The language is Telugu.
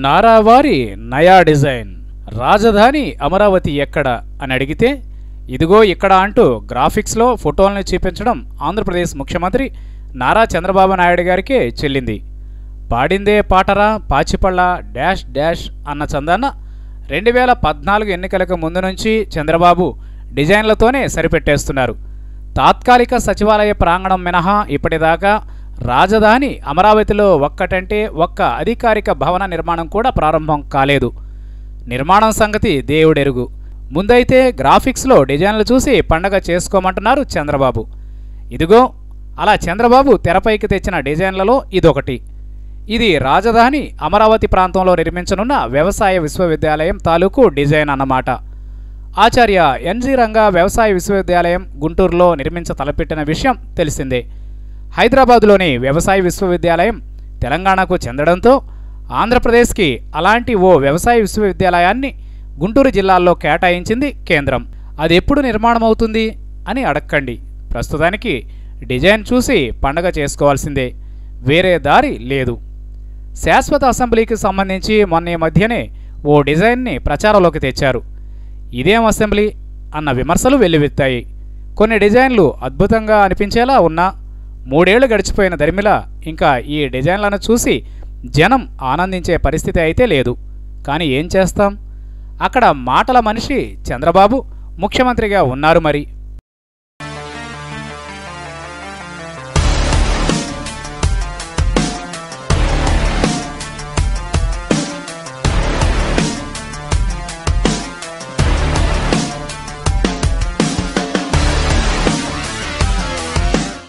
నారావారి నయా డిజైన్. రాజధాని అమరావతి ఎక్కడ అని అడిగితే ఇదిగో ఇక్కడ అంటూ గ్రాఫిక్స్లో ఫోటోలను చూపించడం ఆంధ్రప్రదేశ్ ముఖ్యమంత్రి నారా చంద్రబాబు నాయుడు గారికే చెల్లింది. పాడిందే పాటరా పాచిపళ్ళ డాష్ డాష్ అన్న చందాన 2014 ఎన్నికలకు ముందు నుంచి చంద్రబాబు డిజైన్లతోనే సరిపెట్టేస్తున్నారు. తాత్కాలిక సచివాలయ ప్రాంగణం మినహా ఇప్పటిదాకా రాజధాని అమరావతిలో ఒక్కటంటే ఒక్క అధికారిక భవన నిర్మాణం కూడా ప్రారంభం కాలేదు. నిర్మాణం సంగతి దేవుడెరుగు. ముందైతే గ్రాఫిక్స్లో డిజైన్లు చూసి పండగ చేసుకోమంటున్నారు చంద్రబాబు. ఇదిగో అలా చంద్రబాబు తెరపైకి తెచ్చిన డిజైన్లలో ఇదొకటి. ఇది రాజధాని అమరావతి ప్రాంతంలో నిర్మించనున్న వ్యవసాయ విశ్వవిద్యాలయం తాలూకు డిజైన్ అన్నమాట. ఆచార్య ఎన్జీ రంగా వ్యవసాయ విశ్వవిద్యాలయం గుంటూరులో నిర్మించ తలపెట్టిన విషయం తెలిసిందే. హైదరాబాదులోని వ్యవసాయ విశ్వవిద్యాలయం తెలంగాణకు చెందడంతో ఆంధ్రప్రదేశ్కి అలాంటి ఓ వ్యవసాయ విశ్వవిద్యాలయాన్ని గుంటూరు జిల్లాల్లో కేటాయించింది కేంద్రం. అది ఎప్పుడు నిర్మాణమవుతుంది అని అడక్కండి. ప్రస్తుతానికి డిజైన్ చూసి పండగ చేసుకోవాల్సిందే, వేరే దారి లేదు. శాశ్వత అసెంబ్లీకి సంబంధించి మొన్న మధ్యనే ఓ డిజైన్ని ప్రచారంలోకి తెచ్చారు. ఇదేం అసెంబ్లీ అన్న విమర్శలు వెల్లువెత్తాయి. కొన్ని డిజైన్లు అద్భుతంగా అనిపించేలా ఉన్నా 3 ఏళ్లు గడిచిపోయిన దరిమిలా ఇంకా ఈ డిజైన్లను చూసి జనం ఆనందించే పరిస్థితి అయితే లేదు. కానీ ఏం చేస్తాం, అక్కడ మాటల మనిషి చంద్రబాబు ముఖ్యమంత్రిగా ఉన్నారు మరి.